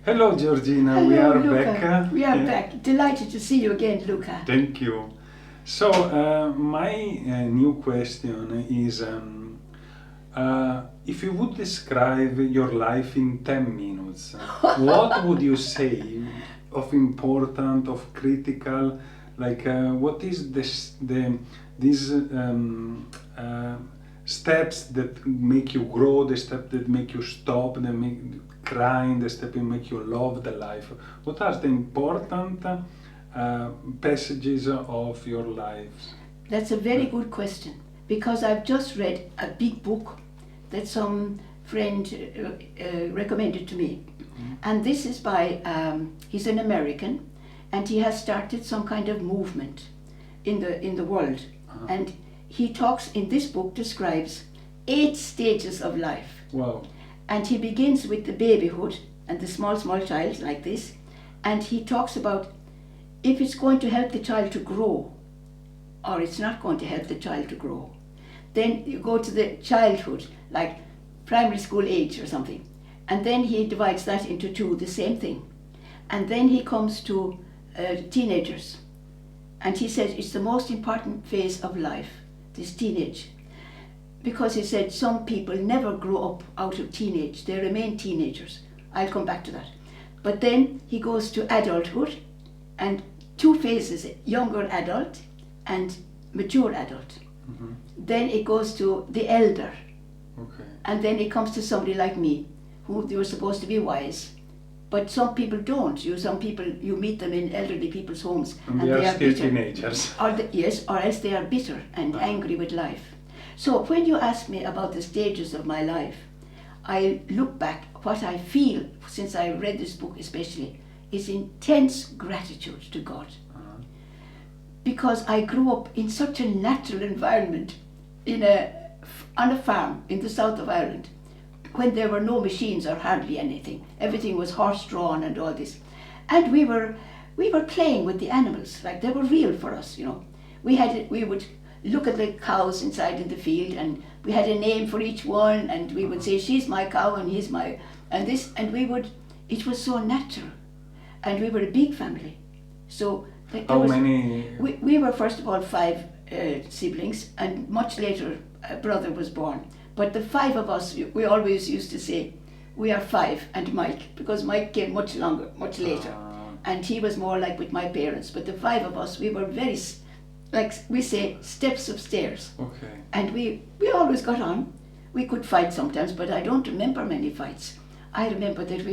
Hello, Georgina. Hello, we are Luca. back. We are back. Delighted to see you again, Luca. Thank you. So, my new question is if you would describe your life in 10 minutes, what would you say of important, of critical, like what is these steps that make you grow, the steps that make you stop, that make you crying, the steps that make you love the life? What are the important passages of your lives? That's a very good question, because I've just read a big book that some friend recommended to me. And this is by, he's an American, and he has started some kind of movement in the world. And he talks, in this book, describes 8 stages of life. Wow. And he begins with the babyhood and the small child like this. And he talks about if it's going to help the child to grow or it's not going to help the child to grow. Then you go to the childhood, like primary school age or something. And then he divides that into 2, the same thing. And then he comes to teenagers. And he says it's the most important phase of life, this teenage. Because he said some people never grow up out of teenage, they remain teenagers. I'll come back to that. But then he goes to adulthood, and 2 phases, younger adult and mature adult. Then it goes to the elder. Okay. And then it comes to somebody like me, who they were supposed to be wise. But some people don't. Some people, you meet them in elderly people's homes, And they are still bitter. teenagers. Yes, or else they are bitter and angry with life. So when you ask me about the stages of my life, I look back, what I feel since I read this book especially, is intense gratitude to God. Because I grew up in such a natural environment on a farm in the south of Ireland, when there were no machines or hardly anything. Everything was horse-drawn and all this. And we were playing with the animals, like they were real for us, you know. We would look at the cows inside in the field, and we had a name for each one, and we would say, she's my cow and he's my, and this, and it was so natural. And we were a big family. So How many? We were first of all 5 siblings, and much later a brother was born. But the 5 of us, we always used to say, we are 5 and Mike, because Mike came much later. And he was more like with my parents. But the 5 of us, we were very, like we say, steps of stairs. Okay. And we always got on. We could fight sometimes, but I don't remember many fights. I remember that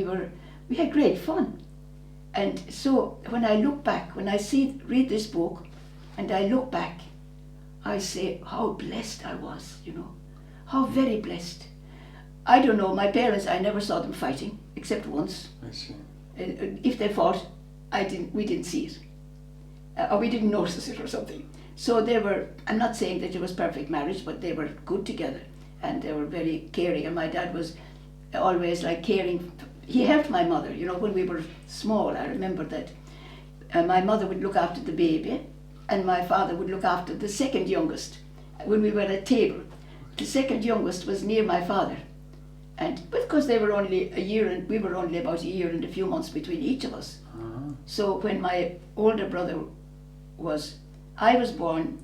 we had great fun. And so when I look back, when I read this book, and I look back, I say how blessed I was, you know, how very blessed. I don't know, my parents, I never saw them fighting, except once. I see. If they fought, we didn't see it, or we didn't notice it or something. So they were, I'm not saying that it was perfect marriage, but they were good together, and they were very caring, and my dad was always like caring. He helped my mother, you know, when we were small. I remember that my mother would look after the baby, and my father would look after the second youngest. When we were at table, the second youngest was near my father, and because they were only a year, and we were only about a year and a few months between each of us. So when my older brother I was born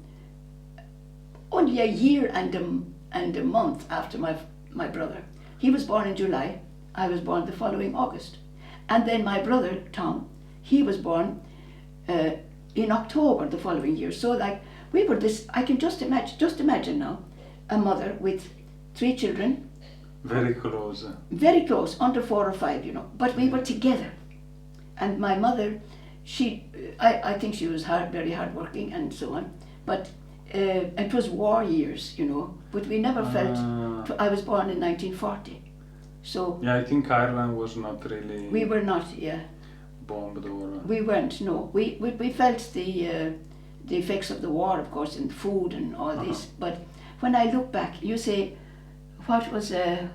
only a year and a month after my brother. He was born in July. I was born the following August. And then my brother, Tom, he was born in October the following year. So like we were this, I can just imagine now, a mother with 3 children. Very close. Very close, under 4 or 5, you know. But we were together. And my mother, I think she was very hardworking and so on. But it was war years, you know. But we never felt, I was born in 1940. So yeah, I think Ireland was not really. We were not, yeah. Bombed or. We weren't. No, we felt the effects of the war, of course, and food and all this. But when I look back, you say, what was the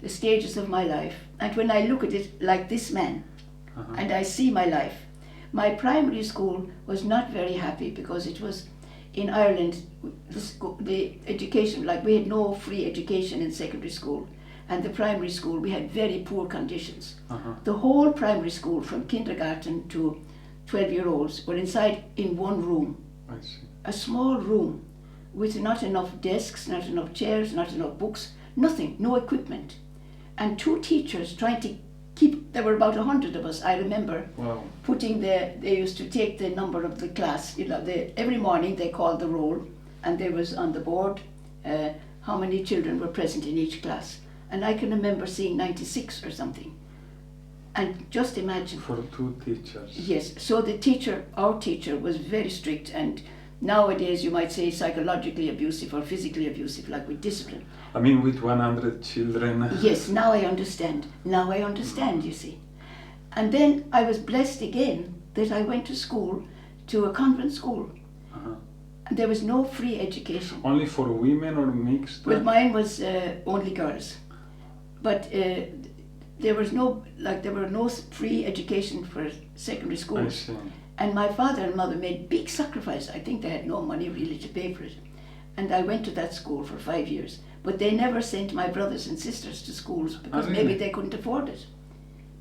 stages of my life? And when I look at it like this man, and I see my life, my primary school was not very happy because it was in Ireland. The education, like we had no free education in secondary school. and the primary school, we had very poor conditions. Uh-huh. The whole primary school, from kindergarten to 12-year-olds, were inside in one room, I see. a small room, with not enough desks, not enough chairs, not enough books, nothing, no equipment. And 2 teachers trying to keep, there were about 100 of us, I remember, Wow. they used to take the number of the class, every morning they called the roll, and there was on the board how many children were present in each class. And I can remember seeing 96 or something. And just imagine. For 2 teachers. Yes, so our teacher was very strict, and nowadays you might say psychologically abusive or physically abusive, like with discipline. I mean, with 100 children. Yes, now I understand. Now I understand, you see. And then I was blessed again that I went to school, to a convent school. Uh-huh. And there was no free education. Only for women or mixed? Well, mine was only girls. But there were no free education for secondary I schools. see. And my father and mother made big sacrifice. I think they had no money really to pay for it. And I went to that school for 5 years. But they never sent my brothers and sisters to schools because really? maybe they couldn't afford it.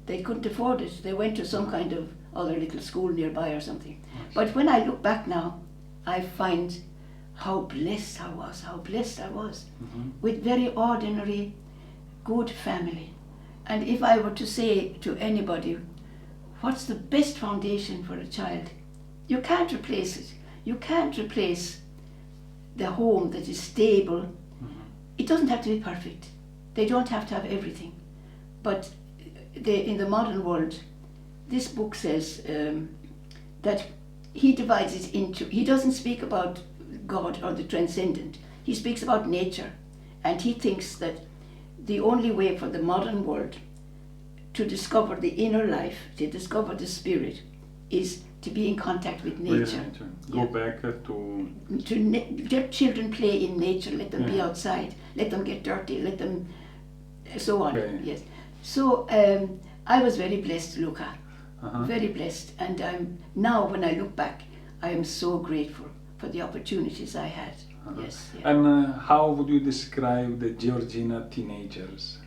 They couldn't afford it. They went to some kind of other little school nearby or something. But when I look back now, I find how blessed I was, Mm-hmm. with very ordinary, good family. And if I were to say to anybody, what's the best foundation for a child? You can't replace it. You can't replace the home that is stable. Mm-hmm. It doesn't have to be perfect. They don't have to have everything. But in the modern world, this book says that he divides it into, he doesn't speak about God or the transcendent. He speaks about nature. And he thinks that the only way for the modern world to discover the inner life, to discover the spirit, is to be in contact with nature. Go back to... Let children play in nature, let them be Yeah. outside, let them get dirty, let them, so on. Okay. Yes. So I was very blessed, Luca, Uh-huh. very blessed. And now when I look back, I am so grateful for the opportunities I had. Uh-huh. Yes. Yeah. And how would you describe the Georgina teenagers?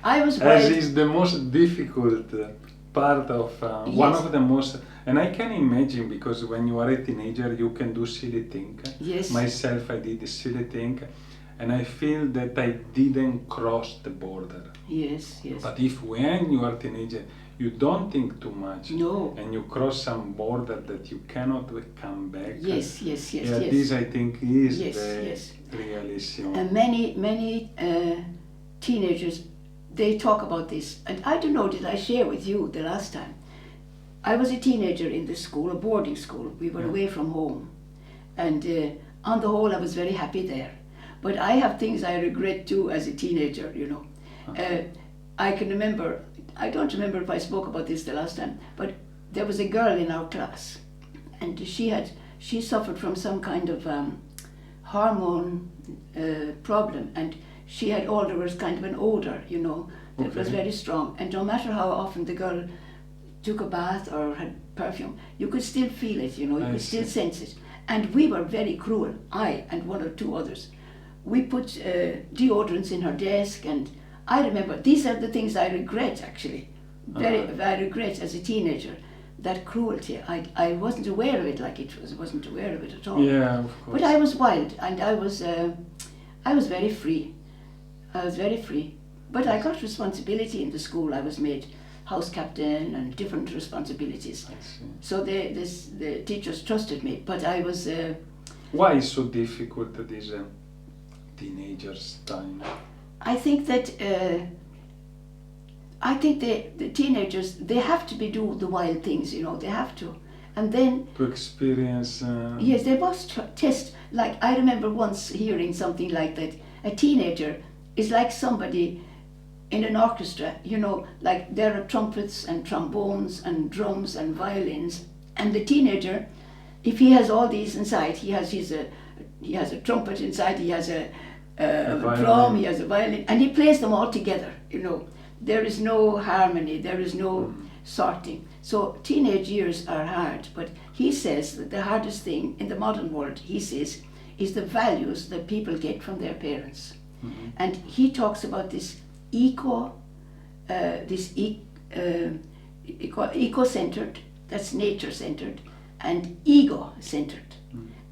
I was As wild. is the most difficult part of one Yes. of the most, and I can imagine, because when you are a teenager you can do silly things. Yes. Myself, I did a silly thing, and I feel that I didn't cross the border. Yes, yes. But if when you are a teenager you don't think too much, No. and you cross some border that you cannot come back. Yes, yes, yes, Yeah, yes. this I think is Yes, the yes. real issue. And many teenagers, they talk about this. And I don't know, did I share with you the last time? I was a teenager in this school, a boarding school. We were away from home. And on the whole, I was very happy there. But I have things I regret too as a teenager, you know. I can remember, I don't remember if I spoke about this the last time, but there was a girl in our class, and she suffered from some kind of hormone problem, and there was kind of an odor, you know, that was very strong. And no matter how often the girl took a bath or had perfume, you could still feel it, you know, you could still sense it. And we were very cruel, I and 1 or 2 others. We put deodorants in her desk, and I remember, these are the things I regret actually. I regret as a teenager, that cruelty. I wasn't aware of it wasn't aware of it at all. Yeah, of course. But I was wild, and I was very free. I was very free. But I got responsibility in the school. I was made house captain and different responsibilities. I see. So the teachers trusted me, but I was... Why is so difficult this teenagers' time? I think that the teenagers, they have to do the wild things, you know, they have to. And then... To experience... Yes, they must test. Like, I remember once hearing something like that. A teenager is like somebody in an orchestra, you know, like there are trumpets and trombones and drums and violins. And the teenager, if he has all these inside, he has a trumpet inside, he has a drum, he has a violin, and he plays them all together, you know. There is no harmony, there is no sorting. So teenage years are hard, but he says that the hardest thing in the modern world, he says, is the values that people get from their parents. And he talks about this eco-centered, that's nature-centered, and ego-centered.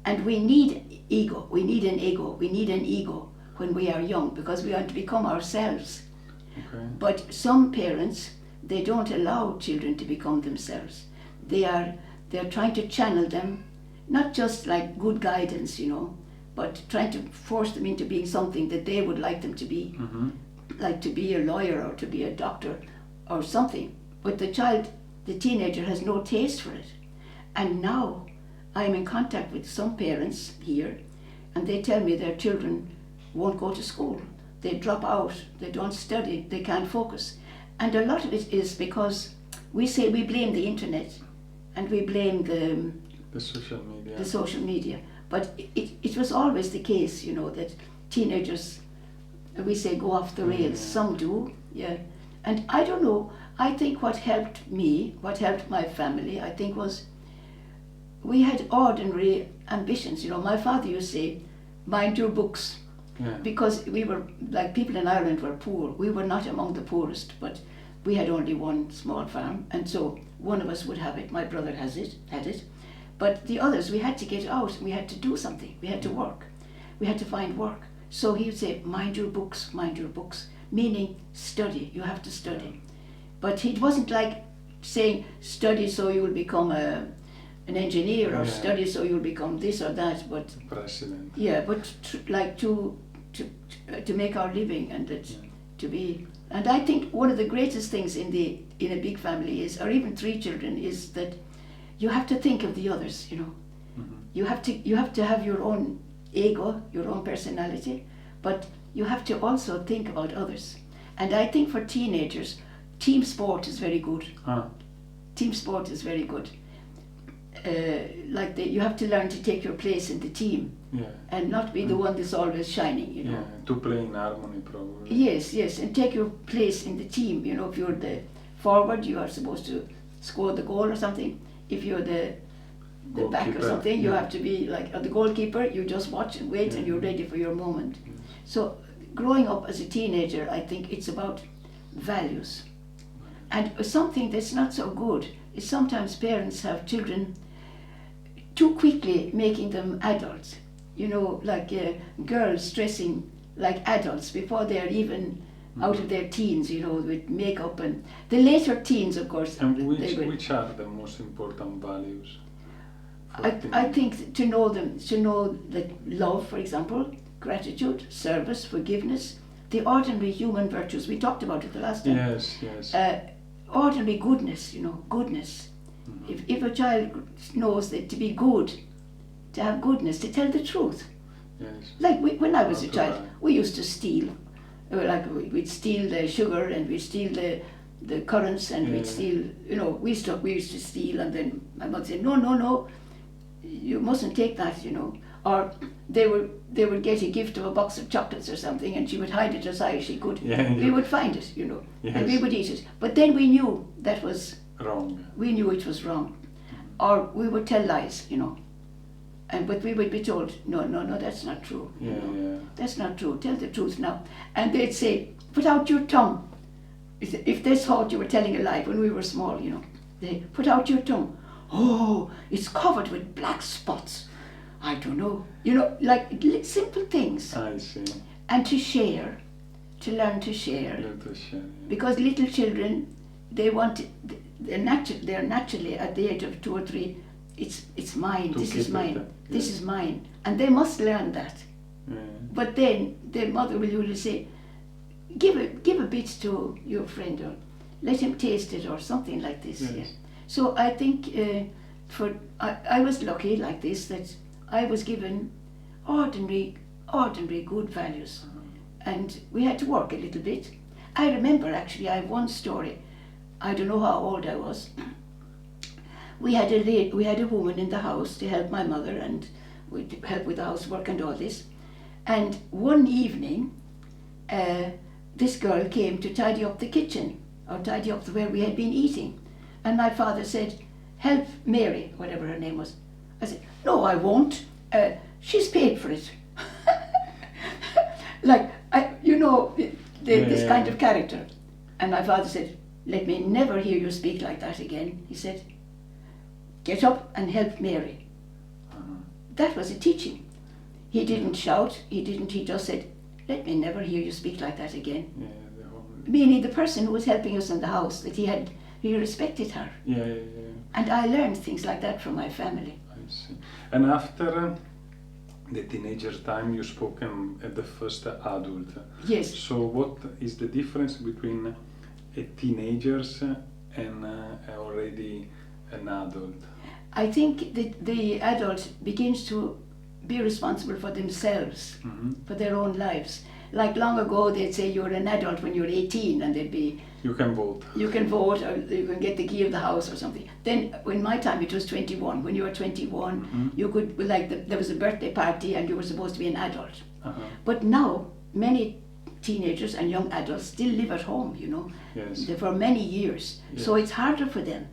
And we need ego, we need an ego when we are young, because we want to become ourselves. Okay. But some parents, they don't allow children to become themselves. They're trying to channel them, not just like good guidance, but trying to force them into being something that they would like them to be, like to be a lawyer or to be a doctor or something. But the teenager has no taste for it. And now I'm in contact with some parents here, and they tell me their children won't go to school. They drop out, they don't study, they can't focus. And a lot of it is because we blame the internet and we blame The social media. But it was always the case, that teenagers, we say, go off the rails. Some do, yeah. And I don't know, I think what helped me, what helped my family, I think was we had ordinary ambitions. My father used to say, mind your books. Yeah. Because we were, like people in Ireland were poor. We were not among the poorest, but we had only one small farm, and so one of us would have it. My brother had it. But the others, we had to get out, we had to do something, we had to work. We had to find work. So he would say, mind your books, meaning study, you have to study. But he wasn't like saying, study so you will become an engineer, or study so you'll become this or that, but president. Yeah, but to make our living, and to be. And I think one of the greatest things in a big family is, or even 3 children, is that you have to think of the others. You have to have your own ego, your own personality, but you have to also think about others. And I think for teenagers, team sport is very good. Team sport is very good. You have to learn to take your place in the team, and not be the one that's always shining. Yeah, to play in harmony, probably. Yes, and take your place in the team. If you're the forward, you are supposed to score the goal or something. If you're the back or something, you have to be like the goalkeeper. You just watch and wait, and you're ready for your moment. So growing up as a teenager, I think it's about values. And something that's not so good is sometimes parents have children too quickly making them adults. Girls dressing like adults before they're even out of their teens, with makeup, and the later teens, of course. And which are the most important values? I think to know that love, for example, gratitude, service, forgiveness, the ordinary human virtues. We talked about it the last time. Yes. Ordinary goodness, goodness. If a child knows that to be good, to have goodness, to tell the truth. Yes. Like when I was a child, we used to steal. We'd steal the sugar, and we'd steal the currants, and we'd steal, we used to steal, and then my mother said, no, you mustn't take that, Or they would get a gift of a box of chocolates or something, and she would hide it as high as she could. We would find it, and we would eat it. But then we knew that was wrong. We knew it was wrong. Or we would tell lies, but we would be told, no, that's not true. That's not true. Tell the truth now. And they'd say, put out your tongue. If they thought you were telling a lie when we were small, they put out your tongue. Oh, it's covered with black spots. I don't know. Like simple things. I see. And to share, to learn to share. Because little children, they're naturally at the age of 2 or 3. It's mine. This is mine. This is mine, and they must learn that. But then their mother will usually say, "Give a bit to your friend, or let him taste it," or something like this. Yes. Yeah. So I think I was lucky like this, that I was given ordinary good values, and we had to work a little bit. I remember actually, I have one story. I don't know how old I was. We had a woman in the house to help my mother, and we'd help with the housework and all this. And one evening, this girl came to tidy up the kitchen, or tidy up where we had been eating. And my father said, "Help Mary," whatever her name was. I said, "No, I won't. She's paid for it." know, this kind of character. And my father said, let me never hear you speak like that again. He said, get up and help Mary. That was a teaching. He didn't shout, he just said, let me never hear you speak like that again. Meaning the person who was helping us in the house, that he respected her. And I learned things like that from my family. I see. And after the teenager time, you spoke at the first adult. Yes. So what is the difference between a teenager and already an adult? I think the adult begins to be responsible for themselves, for their own lives. Like long ago, they'd say you're an adult when you're 18, and they'd be... You can vote. You can vote, or you can get the key of the house or something. Then, in my time, it was 21. When you were 21, you could, there was a birthday party, and you were supposed to be an adult. But now, many teenagers and young adults still live at home, you know, for many years. So it's harder for them.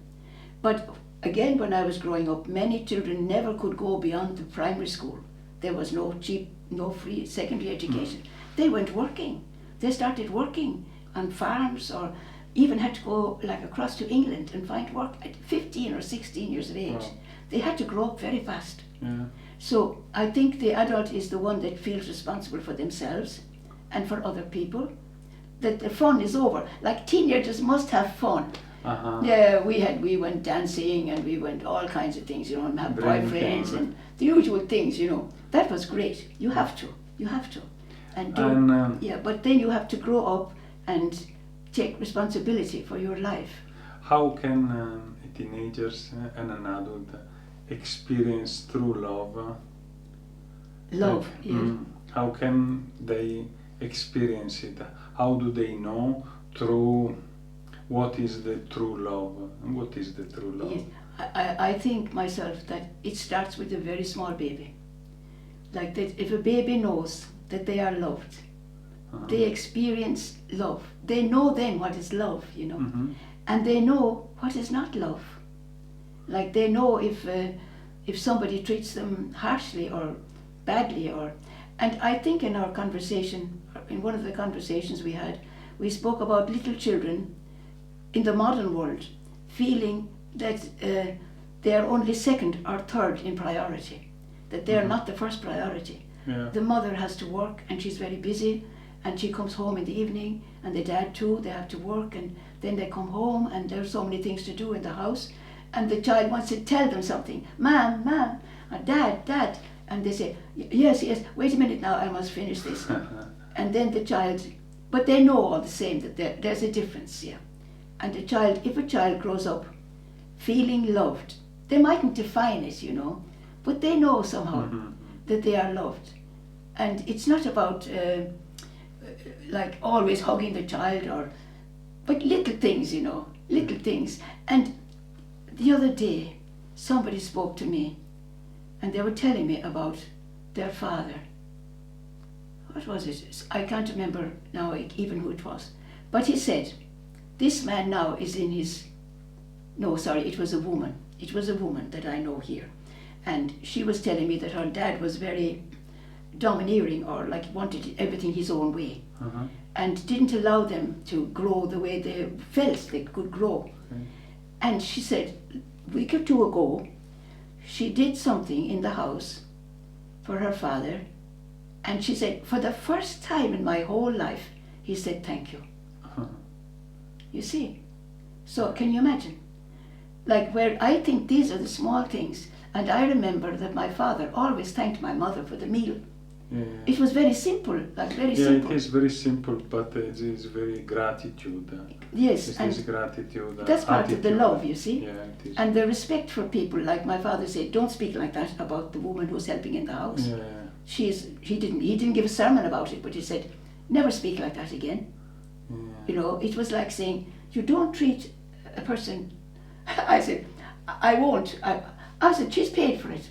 But again, when I was growing up, many children never could go beyond the primary school. There was no cheap, no free secondary education. They went working. They started working on farms, or even had to go like across to England and find work at 15 or 16 years of age. Wow. They had to grow up very fast. So I think the adult is the one that feels responsible for themselves and for other people, that the fun is over. Like teenagers must have fun. Yeah, we went dancing, and we went all kinds of things, you know, and have boyfriends and the usual things, you know. That was great. You have to. And but then you have to grow up and take responsibility for your life. How can a teenager and an adult experience true love? Love, How can they experience it? How do they know through what is the true love? What is the true love? Yes. I think myself that it starts with a very small baby. Like that, if a baby knows that they are loved, they experience love. They know then what is love, you know, and they know what is not love. Like they know if somebody treats them harshly or badly, and I think in our conversation, in one of the conversations we had, we spoke about little children in the modern world feeling that they are only second or third in priority, that they are not the first priority. The mother has to work, and she's very busy, and she comes home in the evening, and the dad too, they have to work, and then they come home, and there's so many things to do in the house, and the child wants to tell them something. Mom, or Dad, and they say, yes, wait a minute now, I must finish this. And then the child, but they know all the same that there's a difference, And the child, if a child grows up feeling loved, they mightn't define it, you know, but they know somehow that they are loved. And it's not about like always hugging the child, but little things, you know, little things. And the other day, somebody spoke to me, and they were telling me about their father. What was it? I can't remember now even who it was. But he said, this man now is in his... No, sorry, it was a woman. It was a woman that I know here. And she was telling me that her dad was very domineering, or like wanted everything his own way. And didn't allow them to grow the way they felt they could grow. And she said, a week or two ago, she did something in the house for her father, and she said, for the first time in my whole life, he said thank you. You see? So can you imagine? Like, where I think these are the small things, and I remember that my father always thanked my mother for the meal. It was very simple, like very simple. It is very simple, but it is very gratitude. Yes, it is gratitude. That's part attitude. of the love, you see. Yeah, it is. And the respect for people, like my father said, don't speak like that about the woman who's helping in the house. He didn't give a sermon about it, but he said, never speak like that again. You know, it was like saying, you don't treat a person. I said, I won't. I said, she's paid for it.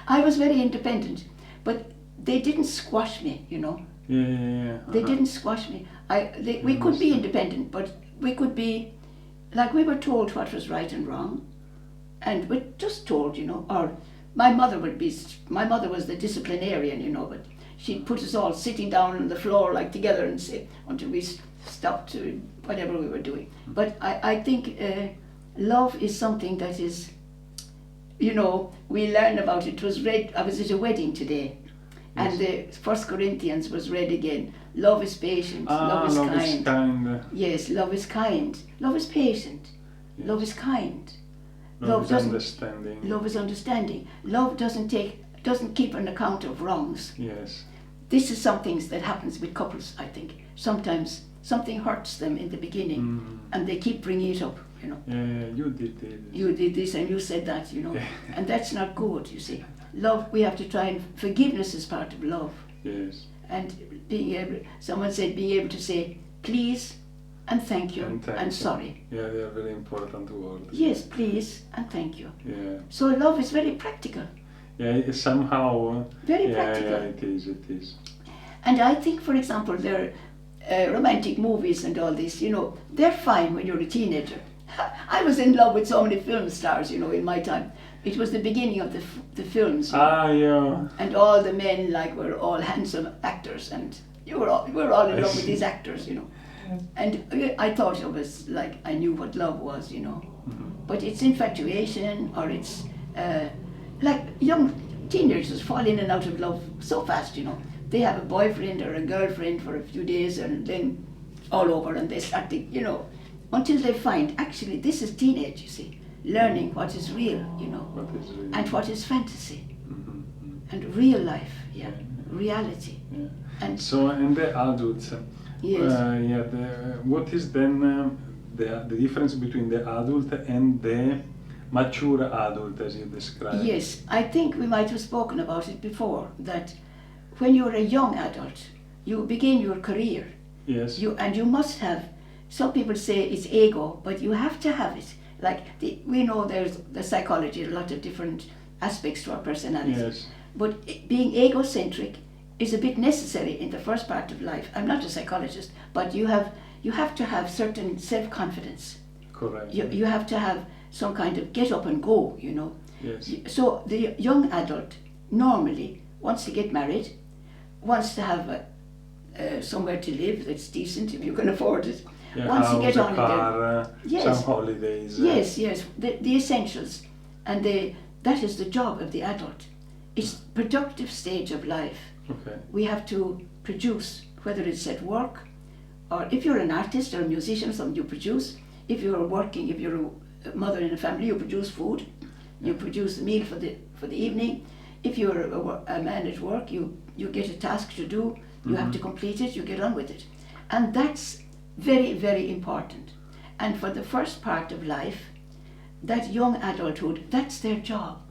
I was very independent, but they didn't squash me, you know. They didn't squash me. We could be independent, but we could be, like, we were told what was right and wrong, and we're just told, you know. Or my mother was the disciplinarian, you know, but she'd put us all sitting down on the floor like together and say, until we stopped whatever we were doing. But I think love is something that is, you know, we learn about it. It was read, I was at a wedding today, and the 1 Corinthians was read again. Love is patient, love is kind. Yes, love is kind, love is patient, love is kind. Love is understanding. Love is understanding. Love doesn't keep an account of wrongs. Yes. This is some things that happens with couples, I think. Sometimes something hurts them in the beginning, and they keep bringing it up, you know. Yeah, you did this. You did this and you said that, you know. And that's not good, you see. Love, we have to try, and forgiveness is part of love. Yes. And being able, someone said, being able to say please and thank you and sorry. Yeah, they are very important words. Yes, please and thank you. Yeah. So love is very practical. Yeah, it's somehow. Very practical. Yeah, it is. And I think, for example, there are romantic movies and all this, you know, they're fine when you're a teenager. I was in love with so many film stars, you know, in my time. It was the beginning of the films. Yeah. And all the men were all handsome actors, and we were all in love with these actors, you know. And I thought it was like I knew what love was, you know. But it's infatuation, or it's like young teenagers fall in and out of love so fast, you know. They have a boyfriend or a girlfriend for a few days, and then all over, and they start to, you know, until they find, actually, this is teenage, you see, learning what is real, you know, and what is fantasy, and real life, reality. Yeah. And so, and the adults, yes. What is then the difference between the adult and the mature adult, as you described? Yes, I think we might have spoken about it before, that when you're a young adult, you begin your career. Yes. And you must have, some people say it's ego, but you have to have it. Like, we know there's the psychology, a lot of different aspects to our personality. Yes. But being egocentric is a bit necessary in the first part of life. I'm not a psychologist, but you have to have certain self-confidence. Correct. You have to have some kind of get up and go, you know. Yes. So the young adult normally wants to get married, wants to have somewhere to live that's decent, if you can afford it. Yeah, Once you get on car, yes. some holidays. Yes, the essentials. And that is the job of the adult. It's productive stage of life. Okay. We have to produce, whether it's at work, or if you're an artist or a musician or something, you produce. If you're working, if you're a mother in a family, you produce food. You produce the meal for the evening. If you're a man at work, you get a task to do. You have to complete it. You get on with it, and that's very, very important. And for the first part of life, that young adulthood, that's their job.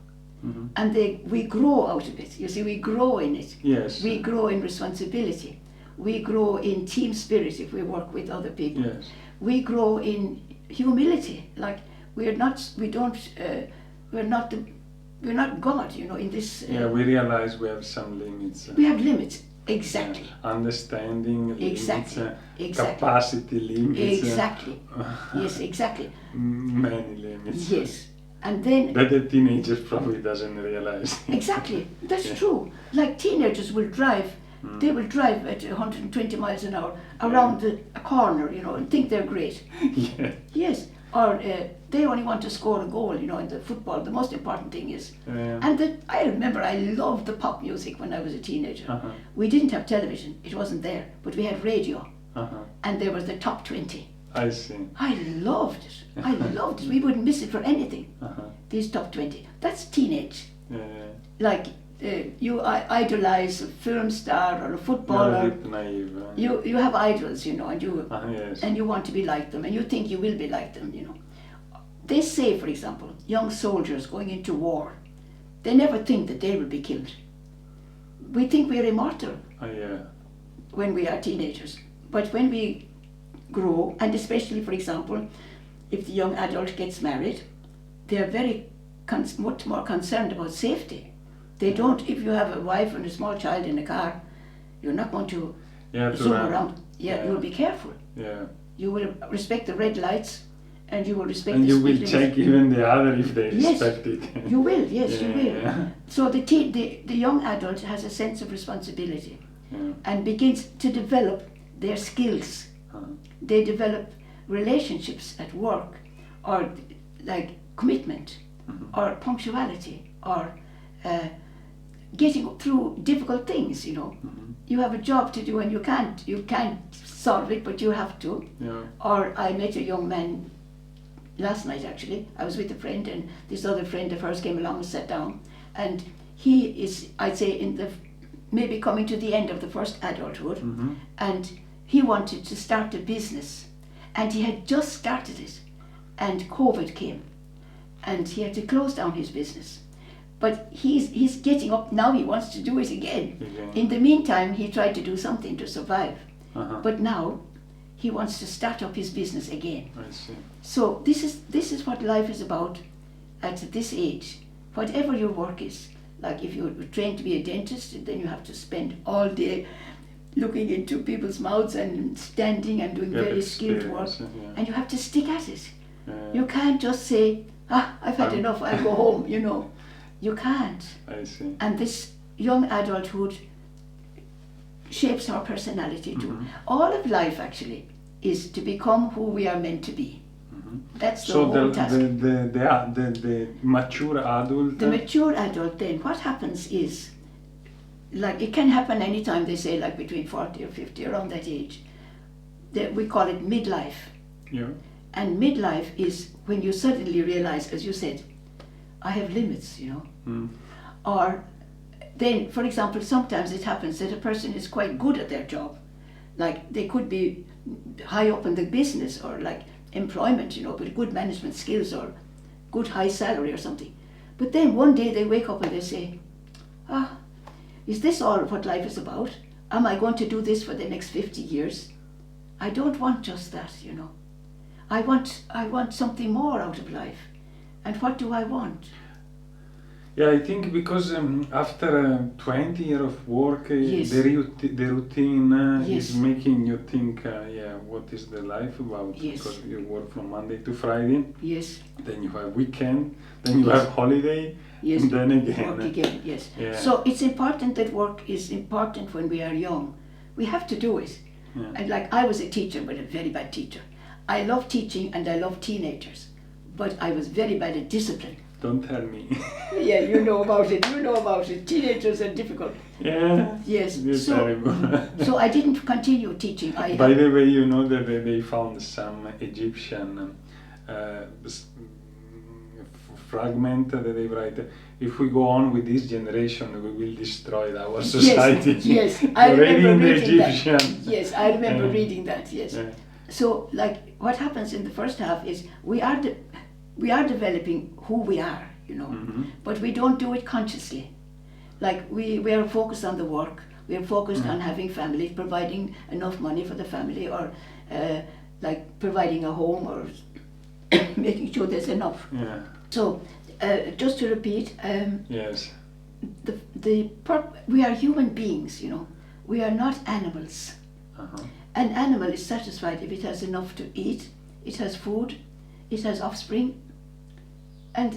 And we grow out of it. You see, we grow in it. Yes. We grow in responsibility. We grow in team spirit if we work with other people. Yes. We grow in humility. Like, we're not God, you know, in this. We realize we have some limits. We have limits. Exactly. Understanding limits, exactly. Capacity limits. Exactly. Yes, exactly. Many limits. Yes. And then that the teenager probably doesn't realize. Exactly. That's true. Like, teenagers will drive, they will drive at 120 miles an hour around a corner, you know, and think they're great. Yes. Or they only want to score a goal, you know, in the football. The most important thing is. And I remember I loved the pop music when I was a teenager. We didn't have television, it wasn't there, but we had radio. And there was the top 20. I see. I loved it. We wouldn't miss it for anything. These top 20. That's teenage. Like, you idolize a film star or a footballer. Naive. You have idols, you know, and yes. and you want to be like them, and you think you will be like them, you know. They say, for example, young soldiers going into war, they never think that they will be killed. We think we are immortal when we are teenagers. But when we grow, and especially, for example, if the young adult gets married, they are very much more concerned about safety. They don't, if you have a wife and a small child in a car, you're not going to zoom around. You'll be careful. You will respect the red lights, and you will respect and the you will speed check even the other if they Yes, respect it. You will, yes, you will. Yeah. So the young adult has a sense of responsibility Yeah. and begins to develop their skills. They develop relationships at work, or like commitment, or punctuality, or getting through difficult things. You have a job to do and you can't solve it, but you have to. Yeah. Or I met a young man last night, actually. I was with a friend, and this other friend of hers came along and sat down, and he is, I'd say, maybe coming to the end of the first adulthood, and he wanted to start a business, and he had just started it, and COVID came, and he had to close down his business. But he's getting up now, he wants to do it again. In the meantime, he tried to do something to survive. But now he wants to start up his business again. I see. So this is what life is about at this age. Whatever your work is, like if you're trained to be a dentist, then you have to spend all day looking into people's mouths and standing and doing very skilled work, and you have to stick at it. You can't just say, I've had enough, I'll go home, You can't. I see. And this young adulthood shapes our personality too. All of life actually is to become who we are meant to be. That's the whole task. The mature adult. The mature adult, then what happens is, like it can happen anytime, they say, like between 40 or 50, around that age. We call it midlife. Yeah. And midlife is when you suddenly realize, as you said, I have limits, Or then, for example, sometimes it happens that a person is quite good at their job. Like they could be high up in the business, or like employment, with good management skills or good high salary or something. But then one day they wake up and they say, is this all what life is about? Am I going to do this for the next 50 years? I don't want just that, I want something more out of life. And what do I want? Yeah, I think because after 20 years of work, Yes. the routine Yes. is making you think, what is the life about? Yes. Because you work from Monday to Friday, Yes, then you have weekend, then you Yes. have holiday, yes. and then again. Work again, yes. Yeah. So it's important that work is important when we are young. We have to do it. Yeah. And like I was a teacher, but a very bad teacher. I love teaching and I love teenagers, but I was very bad at discipline. Don't tell me. Yeah, you know about it. Teenagers are difficult. Yeah. Yes. It's terrible. So I didn't continue teaching. By the way, you know that they found some Egyptian fragment that they write, if we go on with this generation, we will destroy our society. Yes, I Already remember in the reading Egyptian. that. Yes, I remember reading that, yes. Yeah. So, like, what happens in the first half is we are developing who we are, but we don't do it consciously. Like, we are focused on the work, we are focused on having family, providing enough money for the family, or like providing a home, or making sure there's enough. Yeah. So, just to repeat, Yes. we are human beings, we are not animals. An animal is satisfied if it has enough to eat, it has food, it has offspring, and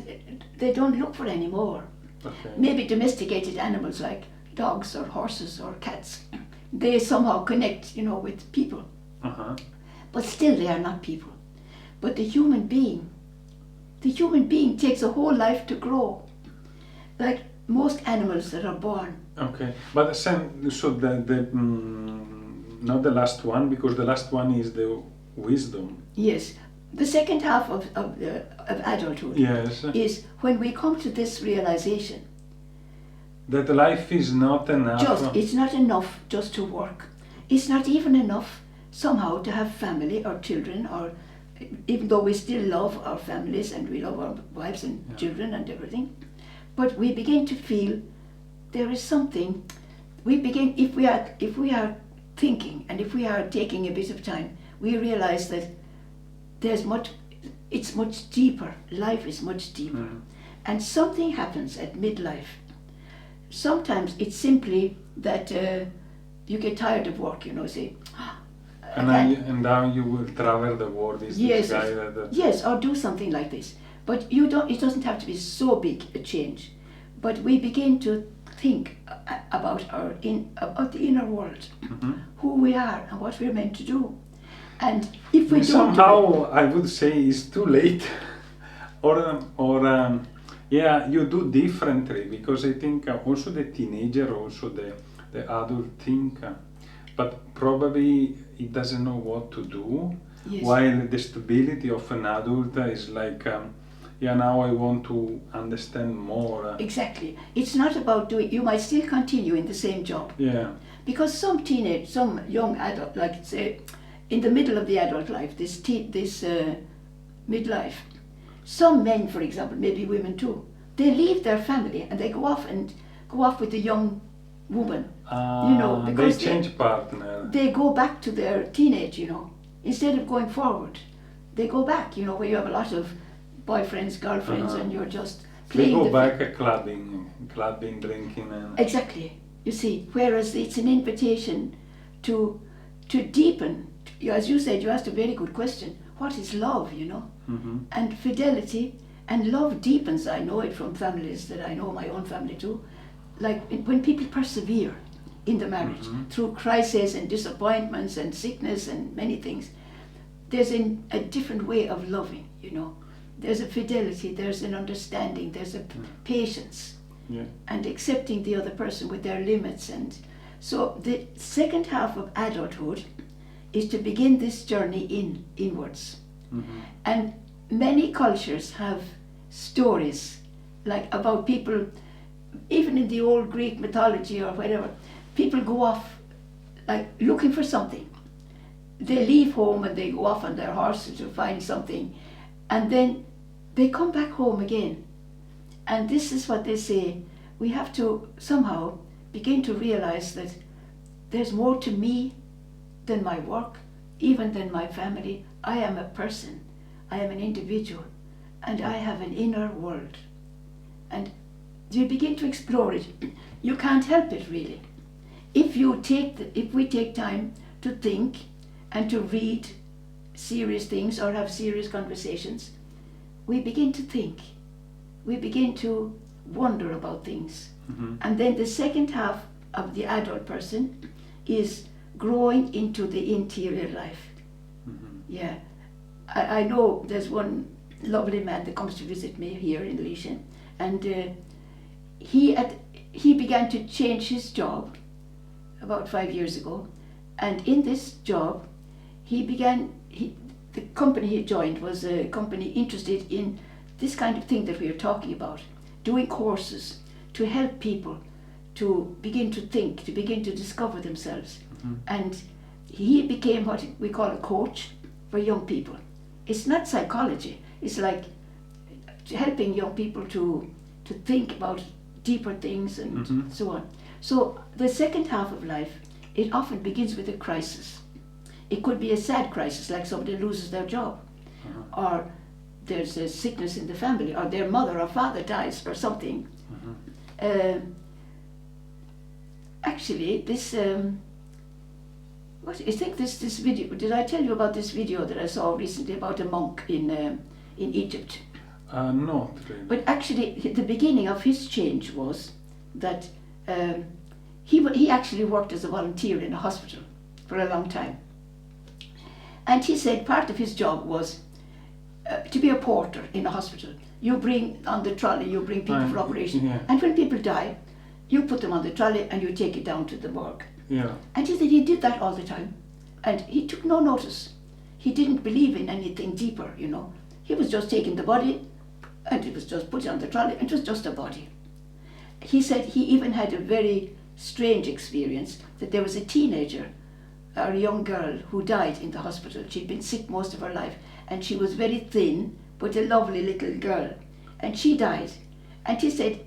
they don't look for any more. Okay. Maybe domesticated animals like dogs or horses or cats, they somehow connect, with people. But still they are not people. But the human being takes a whole life to grow. Like most animals that are born. Okay, but so not the last one, because the last one is the wisdom. Yes, the second half of adulthood. Yes. Is when we come to this realization that life is not enough. It's not enough just to work. It's not even enough somehow to have family or children, or even though we still love our families and we love our wives and children and everything, but we begin to feel there is something. If we are thinking, and if we are taking a bit of time, we realize that it's much deeper. Life is much deeper. And something happens at midlife. Sometimes it's simply that you get tired of work, say, And now you will travel the world. Is Yes, this guy that yes, or do something like this. But you don't. It doesn't have to be so big a change. But we begin to think about about the inner world, who we are and what we're meant to do. And if we don't somehow, I would say it's too late, or yeah, you do differently, because I think also the teenager, also the adult think, but probably he doesn't know what to do. Yes. While the stability of an adult is like, yeah, now I want to understand more. Exactly. It's not about doing. You might still continue in the same job. Yeah. Because some young adult, like say, in the middle of the adult life, this midlife, some men, for example, maybe women too, they leave their family and they go off with a young woman, because they change partner. They go back to their teenage, instead of going forward. They go back, where you have a lot of boyfriends, girlfriends, and you're just playing. They go back at clubbing, drinking, and exactly. You see, whereas it's an invitation to deepen. As you said, you asked a very good question. What is love, And fidelity and love deepens. I know it from families that I know, my own family too. Like when people persevere in the marriage through crises and disappointments and sickness and many things, there's a different way of loving, There's a fidelity, there's an understanding, there's a patience. Yeah. And accepting the other person with their limits. And so the second half of adulthood is to begin this journey inwards. And many cultures have stories like about people, even in the old Greek mythology or whatever, people go off like looking for something. They leave home and they go off on their horses to find something, and then they come back home again. And this is what they say, we have to somehow begin to realize that there's more to me than my work, even than my family. I am a person, I am an individual, and I have an inner world. And you begin to explore it. You can't help it really. If we take time to think and to read serious things or have serious conversations, we begin to think. We begin to wonder about things. And then the second half of the adult person is growing into the interior life. Yeah. I know there's one lovely man that comes to visit me here in Leishan, and he began to change his job about 5 years ago, and in this job the company he joined was a company interested in this kind of thing that we are talking about, doing courses to help people to begin to think, to begin to discover themselves. And he became what we call a coach for young people. It's not psychology, it's like helping young people to think about deeper things and so on. So the second half of life, it often begins with a crisis. It could be a sad crisis, like somebody loses their job, or there's a sickness in the family, or their mother or father dies or something. Actually, this I think this video, did I tell you about this video that I saw recently about a monk in Egypt? Not really. But actually, the beginning of his change was that he actually worked as a volunteer in a hospital for a long time. And he said part of his job was to be a porter in a hospital. You bring on the trolley, you bring people for operation. Yeah. And when people die, you put them on the trolley and you take it down to the morgue. Yeah. And he said he did that all the time. And he took no notice. He didn't believe in anything deeper, He was just taking the body and it was just put on the trolley and it was just a body. He said he even had a very strange experience that there was a teenager, or a young girl, who died in the hospital. She'd been sick most of her life and she was very thin but a lovely little girl. And she died. And he said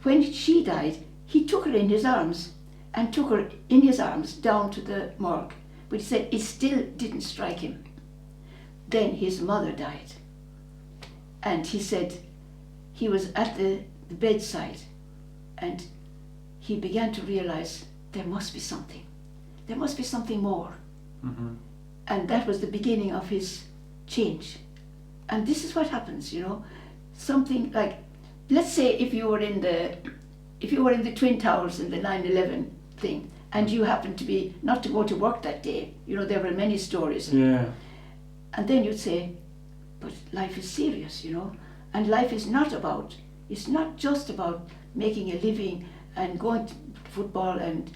when she died, he took her in his arms and took her in his arms down to the morgue. But he said it still didn't strike him. Then his mother died. And he said he was at the bedside and he began to realize there must be something. There must be something more. And that was the beginning of his change. And this is what happens, you know. Something like, let's say if you were in the Twin Towers in the 9/11 thing, and you happened to be not to go to work that day, you know, there were many stories. Yeah. And then you'd say, but life is serious, you know, and life is not about, it's not just about making a living and going to football, and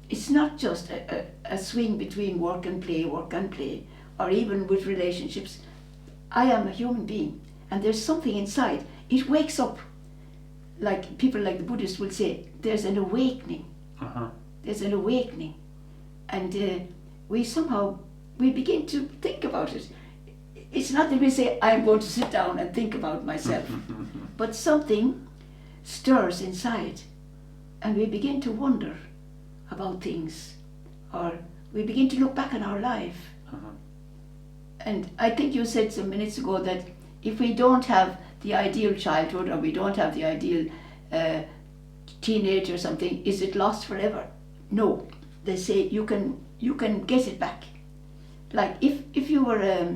it's not just a swing between work and play, or even with relationships. I am a human being, and there's something inside. It wakes up, like people like the Buddhists will say, there's an awakening. There's an awakening. And we begin to think about it. It's not that we say, I'm going to sit down and think about myself, but something stirs inside, and we begin to wonder about things, or we begin to look back on our life. And I think you said some minutes ago that if we don't have the ideal childhood, or we don't have the ideal teenage or something, is it lost forever? No. They say you can get it back. Like if you were,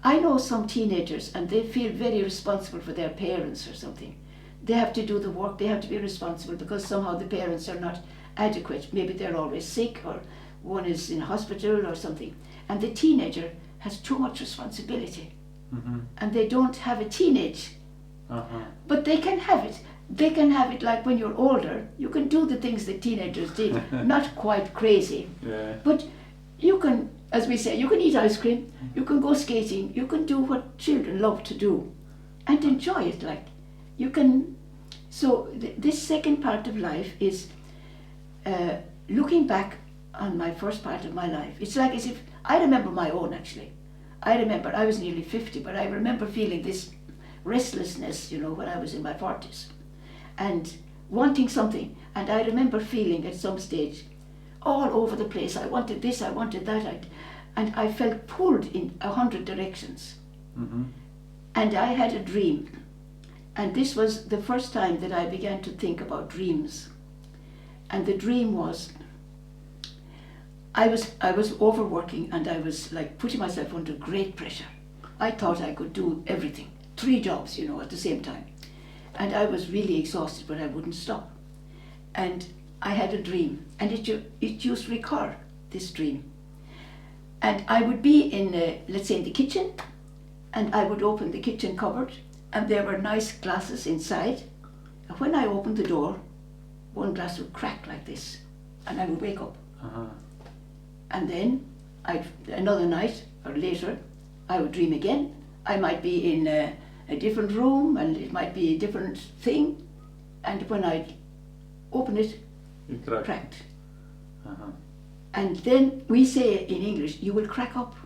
I know some teenagers, and they feel very responsible for their parents or something. They have to do the work, they have to be responsible because somehow the parents are not adequate. Maybe they're always sick, or one is in hospital or something. And the teenager has too much responsibility. And they don't have a teenage. But they can have it. They can have it like when you're older, you can do the things that teenagers did. Not quite crazy. Yeah. But you can, as we say, you can eat ice cream, you can go skating, you can do what children love to do and enjoy it. Like you can. So this second part of life is looking back on my first part of my life. It's like as if I remember my own, actually. I remember I was nearly 50, but I remember feeling this restlessness, you know, when I was in my 40s, and wanting something. And I remember feeling at some stage all over the place. I wanted this, I wanted that, and I felt pulled in 100 directions. And I had a dream, and this was the first time that I began to think about dreams. And the dream was, I was overworking, and I was like putting myself under great pressure. I thought I could do everything, 3 jobs, you know, at the same time. And I was really exhausted, but I wouldn't stop. And I had a dream, and it used to recur, this dream. And I would be in, let's say, in the kitchen, and I would open the kitchen cupboard, and there were nice glasses inside. And when I opened the door, one glass would crack like this, and I would wake up. And then another night or later, I would dream again. I might be in a different room, and it might be a different thing. And when I'd open it, it cracked. And then we say in English, you will crack up.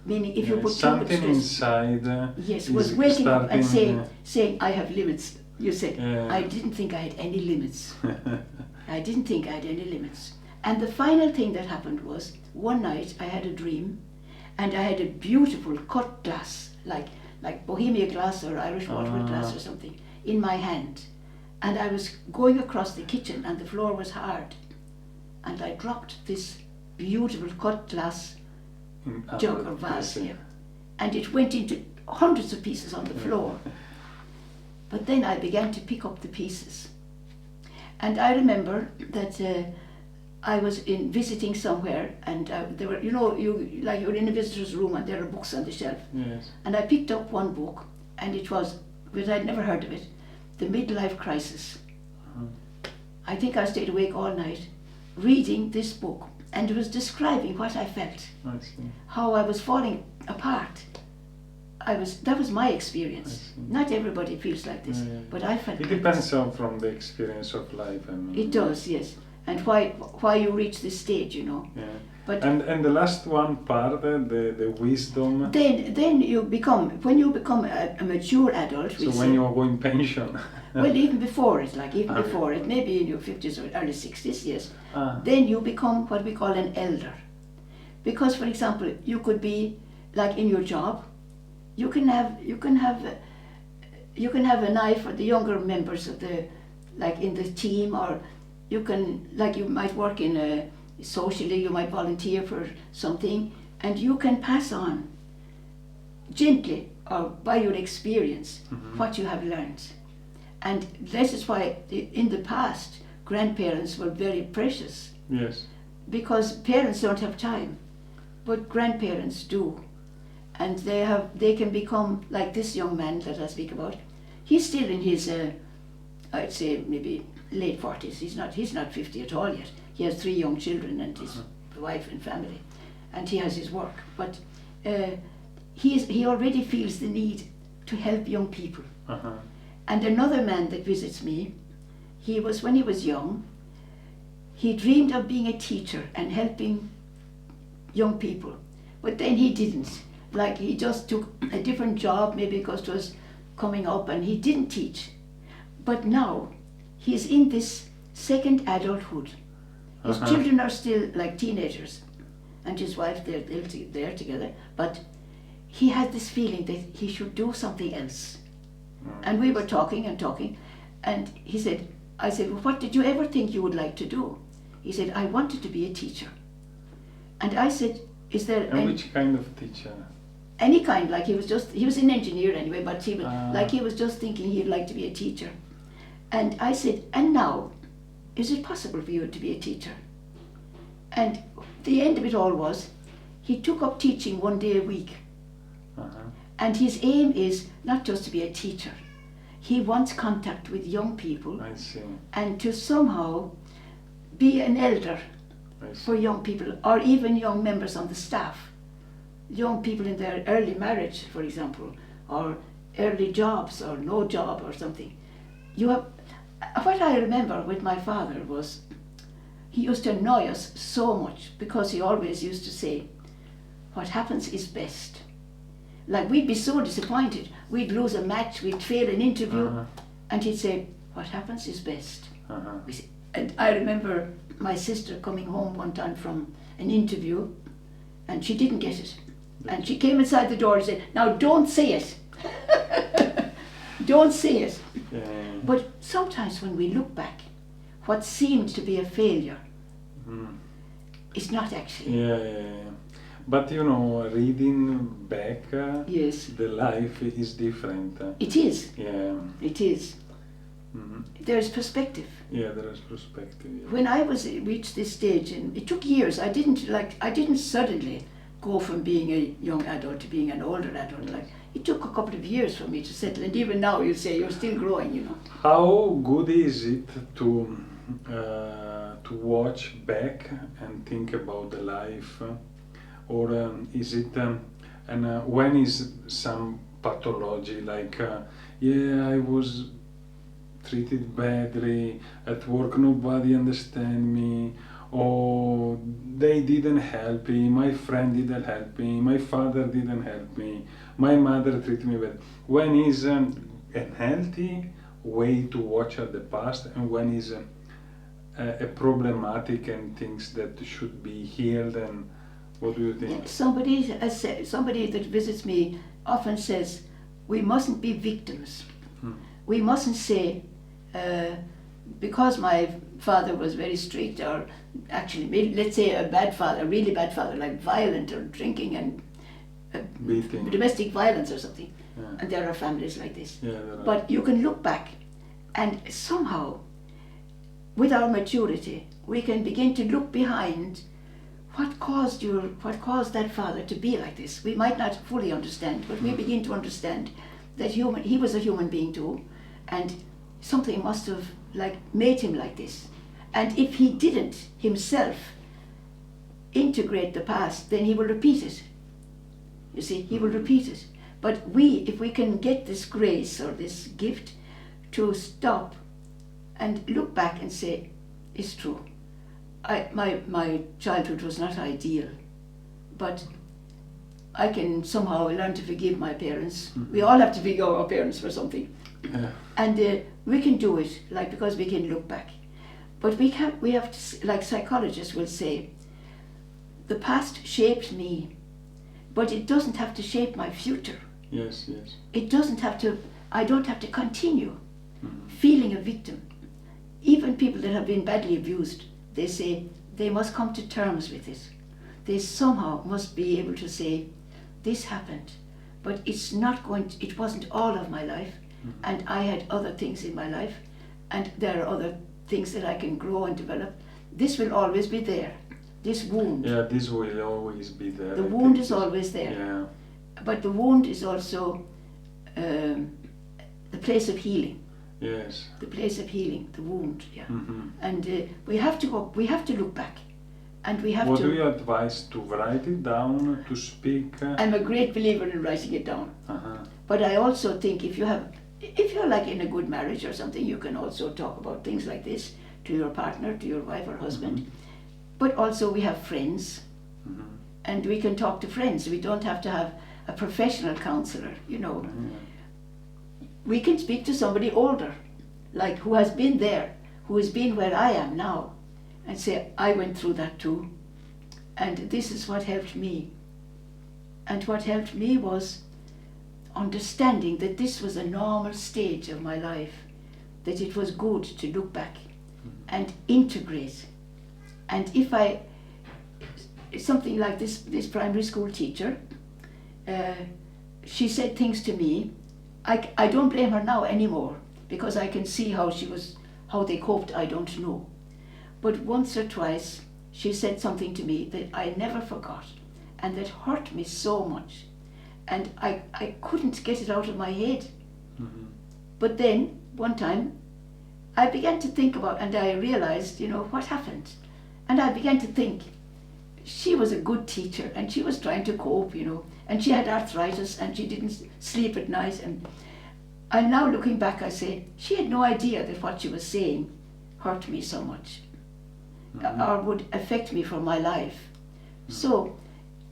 Meaning if you put something too much stress, inside. yes, was waking up and saying, I have limits. You say, I didn't think I had any limits. I didn't think I had any limits. And the final thing that happened was, one night I had a dream, and I had a beautiful cut glass, like Bohemia glass or Irish water glass or something, in my hand. And I was going across the kitchen, and the floor was hard. And I dropped this beautiful cut glass jug or vase here. And it went into hundreds of pieces on the floor. But then I began to pick up the pieces. And I remember that I was visiting somewhere, and there were, you know, you're in a visitor's room and there are books on the shelf. Yes. And I picked up one book, and it was, because I'd never heard of it, The Midlife Crisis. I think I stayed awake all night reading this book, and it was describing what I felt, how I was falling apart. That was my experience. Not everybody feels like this, but I felt it depends on from the experience of life. It does, yes. And why you reach this stage, you know. Yeah. But and the last one part, the wisdom. Then you become, when you become a mature adult. So when you go in pension. Well, even before it, before it, maybe in your 50s or early 60s, yes. Then you become what we call an elder. Because, for example, you could be like in your job. You can have an eye for the younger members of like in the team, or you can, like you might work in socially, you might volunteer for something, and you can pass on gently or by your experience what you have learned. And this is why in the past grandparents were very precious. Yes. Because parents don't have time, but grandparents do. And they can become like this young man that I speak about. He's still in his, I'd say maybe late 40s. He's not 50 at all yet. He has 3 young children and his wife and family, and he has his work. But he already feels the need to help young people. And another man that visits me, when he was young, he dreamed of being a teacher and helping young people. But then he didn't. Like, he just took a different job, maybe because it was coming up, and he didn't teach. But now he's in this second adulthood. His children are still like teenagers, and his wife, they're together. But he had this feeling that he should do something else. And we were talking, and he said, I said, well, what did you ever think you would like to do? He said, I wanted to be a teacher. And I said, is there which kind of teacher? Any kind, like he was an engineer anyway, but he was just thinking he'd like to be a teacher. And I said, and now, is it possible for you to be a teacher? And the end of it all was, he took up teaching 1 day a week. And his aim is not just to be a teacher. He wants contact with young people. I see. And to somehow be an elder for young people, or even young members on the staff. Young people in their early marriage, for example, or early jobs, or no job or something. What I remember with my father was, he used to annoy us so much because he always used to say, what happens is best. Like, we'd be so disappointed. We'd lose a match, we'd fail an interview, and he'd say, what happens is best. And I remember my sister coming home one time from an interview, and she didn't get it. And she came inside the door and said, now don't say it. Don't say it. But sometimes when we look back, what seemed to be a failure is not actually. But reading back, yes, the life is different. It is. Yeah. It is. There's perspective. Yeah, there is perspective. Yeah. When I reached this stage, and it took years, I didn't suddenly go from being a young adult to being an older adult. Like, it took a couple of years for me to settle, and even now you say you're still growing, How good is it to watch back and think about the life? Or is it, when is some pathology, like, I was treated badly, at work nobody understand me, or they didn't help me, my friend didn't help me, my father didn't help me, my mother treated me bad. When is a healthy way to watch at the past, and when is a problematic and things that should be healed? And what do you think? Somebody that visits me often says, we mustn't be victims. We mustn't say, because my father was very strict, or actually, let's say a really bad father, like violent or drinking and beating, domestic violence or something. And there are families like this. But you can look back, and somehow, with our maturity, we can begin to look behind what caused that father to be like this. We might not fully understand, but we begin to understand that he was a human being too, and something must have made him like this. And if he didn't himself integrate the past, then he will repeat it. You see, he will repeat it. But if we can get this grace or this gift to stop and look back and say, it's true. My childhood was not ideal, but I can somehow learn to forgive my parents. We all have to forgive our parents for something. And we can do it, because we can look back. But we have to, like psychologists will say, the past shaped me, but it doesn't have to shape my future. Yes. It doesn't have to, I don't have to continue feeling a victim. Even people that have been badly abused, they say they must come to terms with it. they somehow must be able to say, this happened, but it's not going to, it wasn't all of my life, and I had other things in my life, and there are other things that I can grow and develop. This will always be there, this wound. Yeah, this will always be there. The wound is always there. Yeah. But the wound is also the place of healing. Yes. The place of healing, the wound, yeah. Mm-hmm. And we have to look back, and we have What to. do you advise, to write it down, to speak? I'm a great believer in writing it down. Uh-huh. But I also think if you're like in a good marriage or something, you can also talk about things like this to your partner, to your wife or husband. Mm-hmm. But also we have friends, Mm-hmm. and we can talk to friends. We don't have to have a professional counselor, you know. Mm-hmm. We can speak to somebody older, like who has been there, who has been where I am now, and say, I went through that too, and this is what helped me. And what helped me was understanding that this was a normal stage of my life, that it was good to look back and integrate. And if something like this primary school teacher, she said things to me. I don't blame her now anymore, because I can see how they coped, I don't know. But once or twice she said something to me that I never forgot, and that hurt me so much, and I couldn't get it out of my head. Mm-hmm. But then one time I began to think about, and I realized, you know, what happened. And I began to think, she was a good teacher and she was trying to cope, you know, and she had arthritis and she didn't sleep at night. And now looking back, I say, she had no idea that what she was saying hurt me so much, or would affect me for my life. So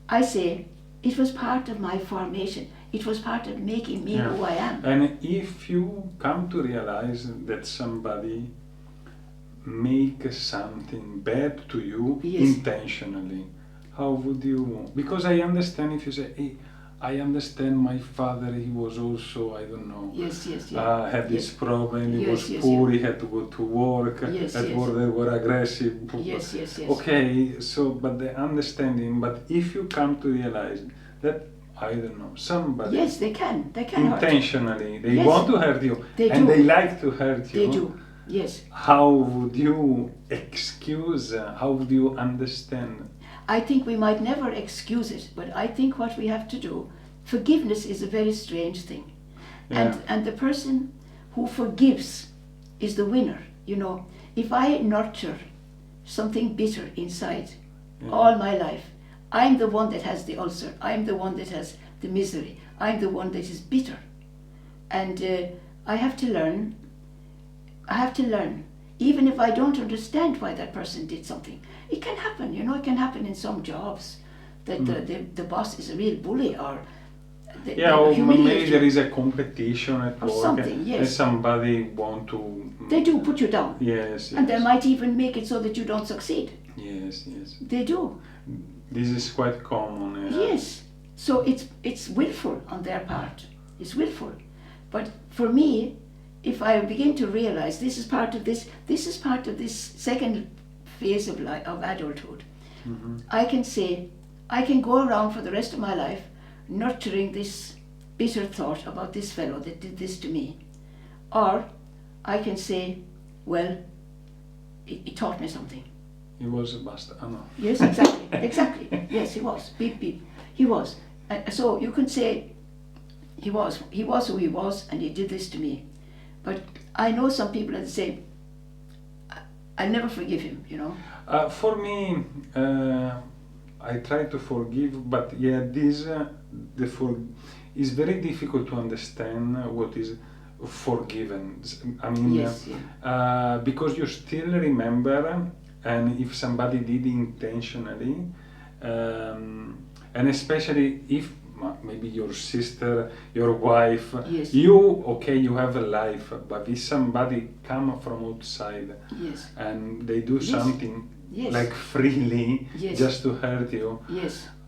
I say, it was part of my formation. It was part of making me who I am. And if you come to realize that somebody makes something bad to you intentionally, how would you? Because I understand if you say, hey, I understand my father, he was also, I don't know, had this problem, he was poor, he had to go to work, at work they were aggressive. Okay, so, but the understanding, but if you come to realize that, I don't know, somebody. Yes, they can intentionally, hurt. They want to hurt you, and they like to hurt you. They do, yes. How would you excuse, how would you understand? I think we might never excuse it, but I think what we have to do, forgiveness is a very strange thing. Yeah. And the person who forgives is the winner, you know. If I nurture something bitter inside all my life, I'm the one that has the ulcer, I'm the one that has the misery, I'm the one that is bitter. And I have to learn, even if I don't understand why that person did something. It can happen, you know, it can happen in some jobs that the boss is a real bully, or or maybe there is a competition at work, something, and somebody want to... They do put you down. Yes. And they might even make it so that you don't succeed. Yes. They do. This is quite common. Yes. So it's willful on their part. It's willful. But for me, if I begin to realize this is part of this second phase of life, of adulthood, I can say, I can go around for the rest of my life nurturing this bitter thought about this fellow that did this to me. Or I can say, well, it taught me something. He was a bastard. Oh, no. Yes, exactly. Yes, he was. Beep, beep. He was. So you can say, he was who he was, and he did this to me. But I know some people that say, I'll never forgive him, you know. For me, I try to forgive, but this is very difficult to understand what is forgiven. I mean, because you still remember, and if somebody did intentionally, and especially if maybe your sister, your wife, you have a life, but if somebody come from outside and they do something like freely just to hurt you,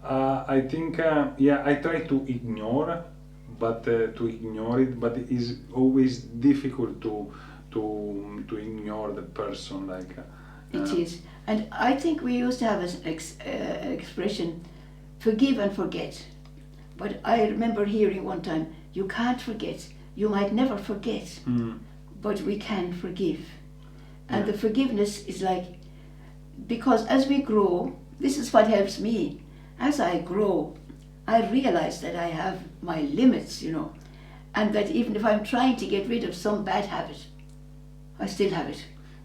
I think I try to ignore, but it is always difficult to ignore the person, like It is. And I think we used to have an expression, forgive and forget. But I remember hearing one time, you can't forget. You might never forget, but we can forgive. And the forgiveness is like, because as we grow, this is what helps me. As I grow, I realize that I have my limits, you know, and that even if I'm trying to get rid of some bad habit, I still have it.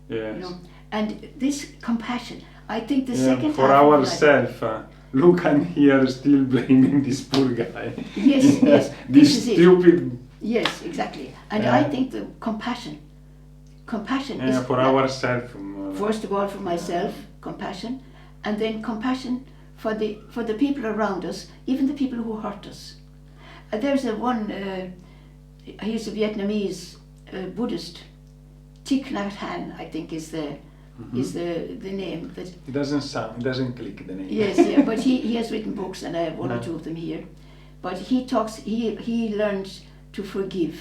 Yes. You know? And this compassion, I think the Yeah, second for half of ourselves. Look, I'm here still blaming this poor guy. Yes, yes, This this is it. stupid. Yes, exactly. And Yeah. I think the compassion is For ourselves. first of all for myself, compassion, and then compassion for the people around us, even the people who hurt us. There's he's a Vietnamese Buddhist, Thich Nhat Hanh, I think is the name that. It doesn't click the name. Yes, yeah, but he has written books, and I have one or two of them here. But he learned to forgive,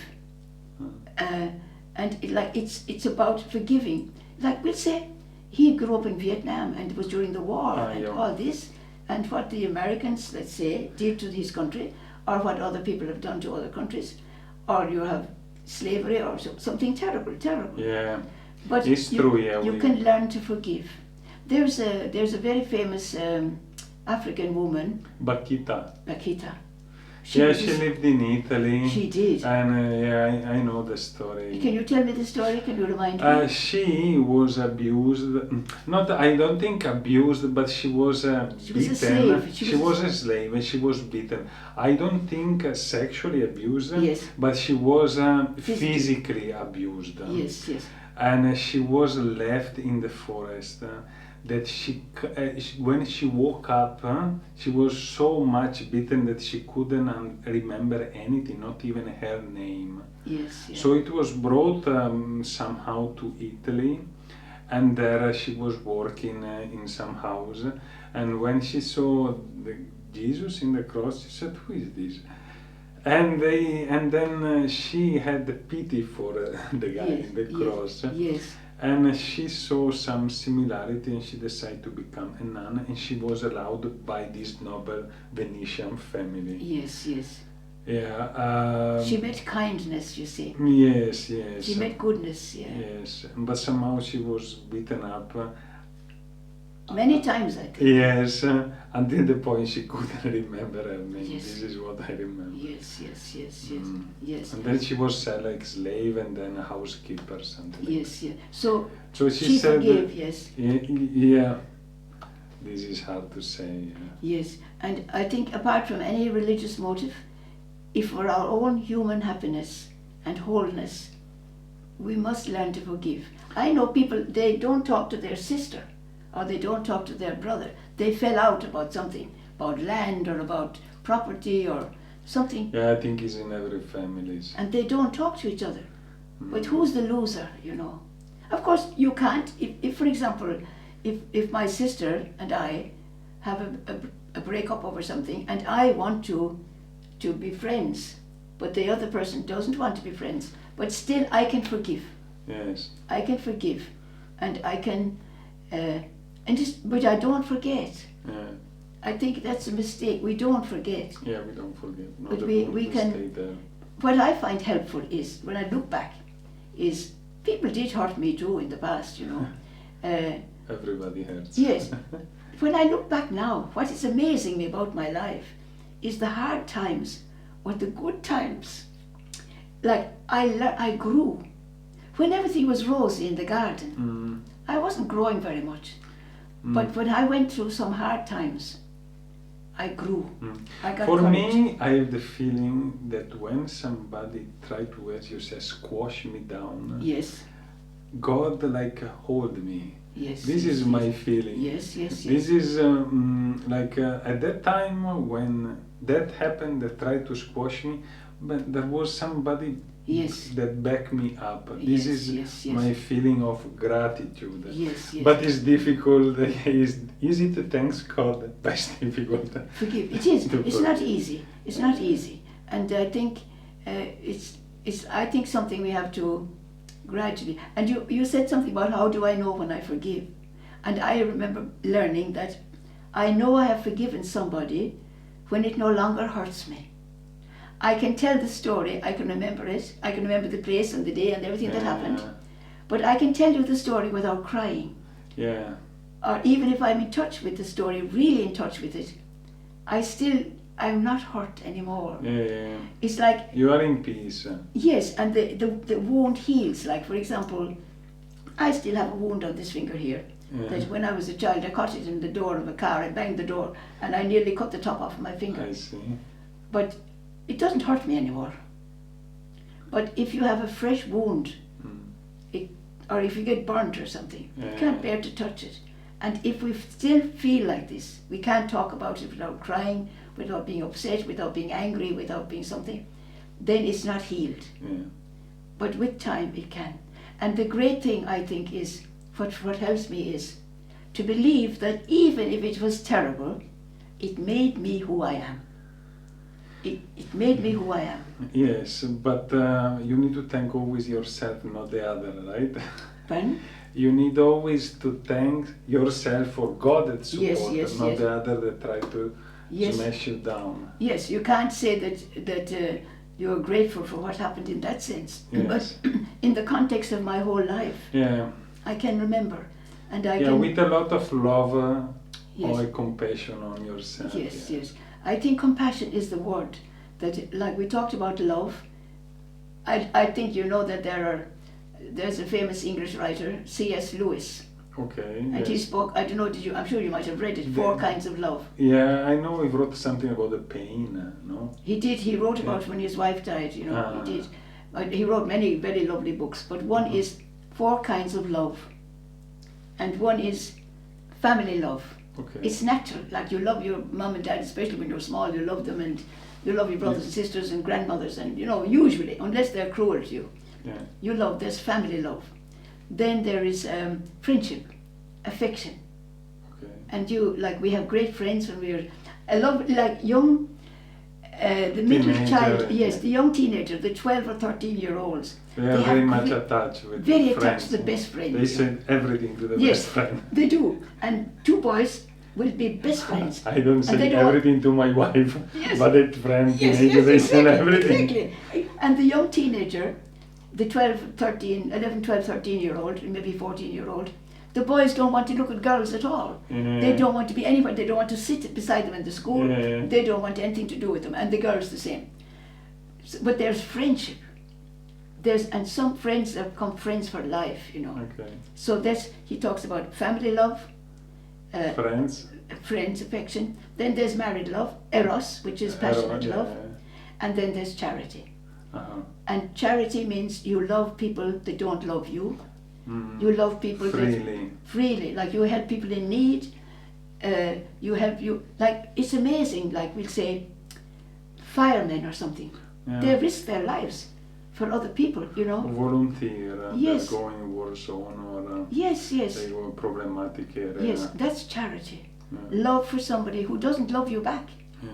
and it's about forgiving. Like we'll say, he grew up in Vietnam, and it was during the war and all this, and what the Americans, let's say, did to his country, or what other people have done to other countries, or you have slavery or something terrible. Yeah. But It's true, yeah. You can learn to forgive. There's a very famous African woman, Bakita. She lived in Italy. She did. And I know the story. Can you tell me the story? Can you remind me? She was abused. I don't think abused, but she was beaten. Was a slave. She was a slave and she was beaten. I don't think sexually abused, Yes. but she was physically abused. Yes. And she was left in the forest. That when she woke up, she was so much beaten that she couldn't remember anything, not even her name. Yes. Yeah. So it was brought somehow to Italy, and there she was working in some house. And when she saw Jesus in the cross, she said, "Who is this?" And then she had pity for the guy in the cross. Yes. And she saw some similarity and she decided to become a nun, and she was allowed by this noble Venetian family. Yes. Yeah. She met kindness, you see. Yes. She met goodness, yeah. Yes, but somehow she was beaten up. Many times, I think. Yes, until the point she couldn't remember her name. Yes. This is what I remember. Yes. Yes. And then she was like slave and then a housekeeper, something. Yes, yeah. So she said, forgave, yes. Yeah. This is hard to say. Yes, and I think apart from any religious motive, if for our own human happiness and wholeness, we must learn to forgive. I know people, they don't talk to their sister, or they don't talk to their brother. They fell out about something, about land or about property or something. Yeah, I think it's in every family. And they don't talk to each other. But who's the loser, you know? Of course, you can't, if for example, if my sister and I have a breakup over something and I want to be friends, but the other person doesn't want to be friends, but still I can forgive. Yes. I can forgive, and I can, but I don't forget. Yeah. I think that's a mistake. We don't forget. Yeah, we don't forget. No, But we can. stay there. What I find helpful is when I look back, is people did hurt me too in the past, you know. Everybody hurts. Yes. When I look back now, what is amazing me about my life is the hard times or the good times. Like I grew. When everything was rosy in the garden, I wasn't growing very much. But when I went through some hard times, I grew. I got For courage. me, I have the feeling that when somebody tried to, as you say, squash me down, Yes. God hold me. Yes. This is my feeling. Yes. This is at that time when that happened, that tried to squash me, but there was somebody that backed me up. This is my feeling of gratitude. Yes. But it's difficult. It's easy to thank God, but it's difficult. Forgive. It is. It's not easy. It's not easy. And I think it's I think something we have to gradually. And you said something about how do I know when I forgive? And I remember learning that I know I have forgiven somebody when it no longer hurts me. I can tell the story, I can remember it, I can remember the place and the day and everything that happened, but I can tell you the story without crying. Yeah. Or even if I'm in touch with the story, really in touch with it, I'm not hurt anymore. Yeah. It's like, You are in peace. yes, and the wound heals. Like, for example, I still have a wound on this finger here. That when I was a child, I caught it in the door of a car, I banged the door, and I nearly cut the top off my finger. I see. But it doesn't hurt me anymore. But if you have a fresh wound, or if you get burnt or something, you can't bear to touch it. And if we still feel like this, we can't talk about it without crying, without being upset, without being angry, without being something, then it's not healed. Yeah. But with time it can. And the great thing, I think, is, what helps me is to believe that even if it was terrible, it made me who I am. It made me who I am. Yes, but you need to thank always yourself, not the other, right? Pardon? You need always to thank yourself for God that supports, yes, not yes. the other that try to Yes. smash you down. Yes, you can't say that you're grateful for what happened in that sense. Yes. But in the context of my whole life, Yeah. I can remember. And I Yeah, can... with a lot of love Yes. or compassion on yourself. Yes, yeah. yes. I think compassion is the word. That, like we talked about love, I think you know that there's a famous English writer, C.S. Lewis, Okay. and he yes. spoke, I don't know, I'm sure you might have read it, Four Kinds of Love. Yeah, I know he wrote something about the pain, no? He wrote about when his wife died, you know, he did. He wrote many very lovely books, but one is Four Kinds of Love, and one is family love. Okay. It's natural, like you love your mom and dad, especially when you're small, you love them, and you love your brothers and sisters and grandmothers, and you know, usually, unless they're cruel to you, you love, there's family love. Then there is friendship, affection. Okay. And like we have great friends when we're, I love like young, the middle Teenager, child, yes, the young teenager, the 12 or 13-year-olds. They are very much attached with very friends. attached to the best friends. They send everything to the Yes, best friend. they do. And two boys will be best friends. I don't And say they don't- everything to my wife, Yes. but at friends, Yes, teenagers, yes, they send exactly, everything. exactly. And the young teenager, the 11, 12, 13-year-old, maybe 14-year-old, the boys don't want to look at girls at all. Yeah. They don't want to be anywhere. They don't want to sit beside them in the school. Yeah. They don't want anything to do with them. And the girls the same. But there's friendship. And some friends have become friends for life, you know. Okay. So he talks about family love, Friends. friends, affection. Then there's married love, eros, which is passionate Yeah. love. And then there's charity. Uh-huh. And charity means you love people that don't love you. Mm. You love people Freely. freely, like you help people in need. Like it's amazing. Like we'll say, firemen or something. Yeah. They risk their lives for other people. You know. Volunteer. Yes. They're going war zone or Yes, yes, they go problematic area. yes. That's charity. Yeah. Love for somebody who doesn't love you back. Yeah.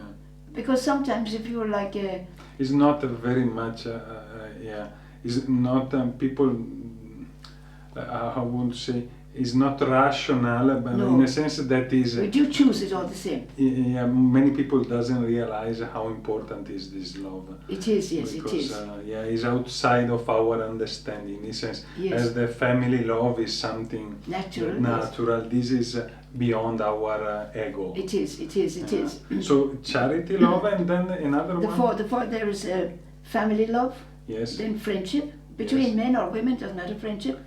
Because sometimes if you're like, It's not very much. It's not people. I won't say. It's not rational, but No. in a sense that is. but you choose it all the same. Yeah, many people doesn't realize how important is this love. It is, yes, Because, it is. It's outside of our understanding. In a sense, Yes. as the family love is something Natural. natural. This is beyond our ego. It is, it is, it is. So charity love, and then another one. The four, there is family love, Yes. then friendship between Yes. men or women, doesn't matter, friendship.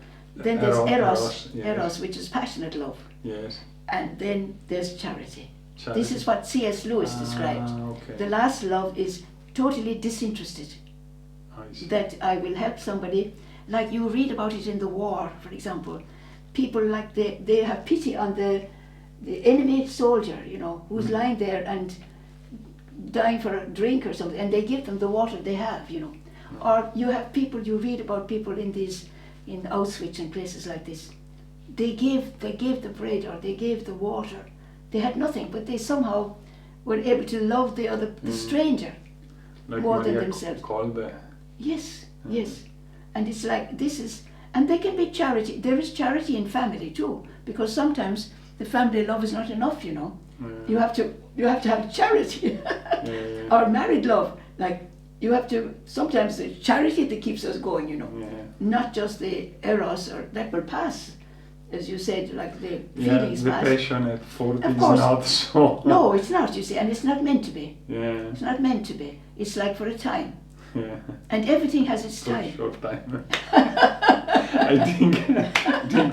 Then there's Eros, yes. eros, which is passionate love, Yes. and then there's charity. Charity. This is what C.S. Lewis described. Okay. The last love is totally disinterested. I see. That I will help somebody, like you read about it in the war, for example. People like they have pity on the enemy soldier, you know, who's lying there and dying for a drink or something, and they give them the water they have, you know. Or you have people, you read about people in Auschwitz and places like this. They gave the bread or they gave the water. They had nothing, but they somehow were able to love the stranger Like more than Maria themselves. Kolbe. Yes, yes. And it's like, this is, And they can be charity. There is charity in family too, because sometimes the family love is not enough, you know. You have to have charity. Or married love, like you have to, sometimes the charity that keeps us going, you know. Not just the eros, or that will pass, as you said, like the feelings the pass. passion at 40 Of is course. not so. No, it's not, you see, and it's not meant to be. Yeah. It's not meant to be. It's like for a time. Yeah. And everything has its For a time. short time. I think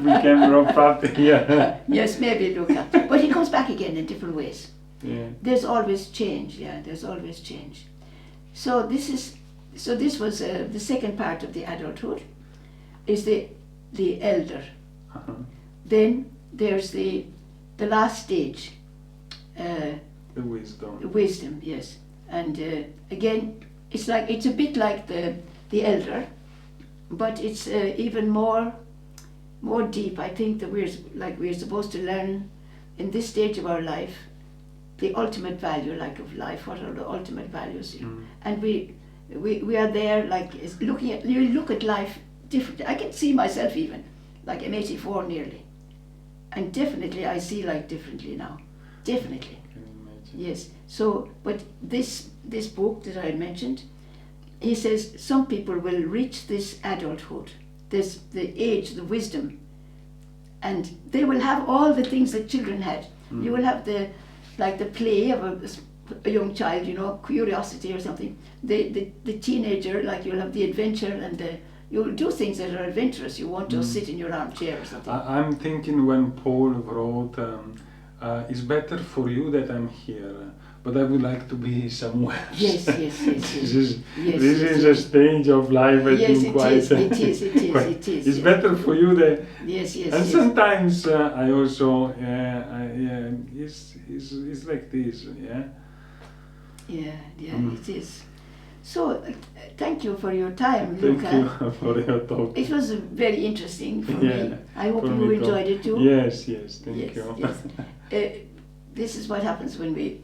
we can wrap up here. Yes, maybe, Luca. But it comes back again in different ways. Yeah. There's always change, there's always change. So this was the second part of the adulthood, is the elder. Uh-huh. Then there's the last stage, The wisdom. wisdom, yes. And again, it's a bit like the elder, but it's even more deep. I think that we're supposed to learn in this stage of our life the ultimate value, like, of life. What are the ultimate values? You know? And we are there, like, you look at life differently. I can see myself even, like, I'm 84 nearly, and definitely I see life differently now. Definitely. Yes. So, but this book that I mentioned, he says some people will reach this adulthood, the age, the wisdom, and they will have all the things that children had. You will have the play of a young child, you know, curiosity or something. The teenager, like, you'll have the adventure, and you'll do things that are adventurous. You won't just sit in your armchair or something. I'm thinking when Paul wrote, it's better for you that I'm here, but I would like to be somewhere. Yes. This is a stage of life, I think, quite. It is. It's better for you that. Yes. And sometimes I also, it's like this, yeah. It is. So, thank you for your time, Thank Luca. you for your talk. It was very interesting for me. I hope for you me too. enjoyed it too. Yes, thank you. Yes. This is what happens when we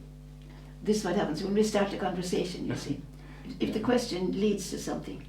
start a conversation, you see. If the question leads to something.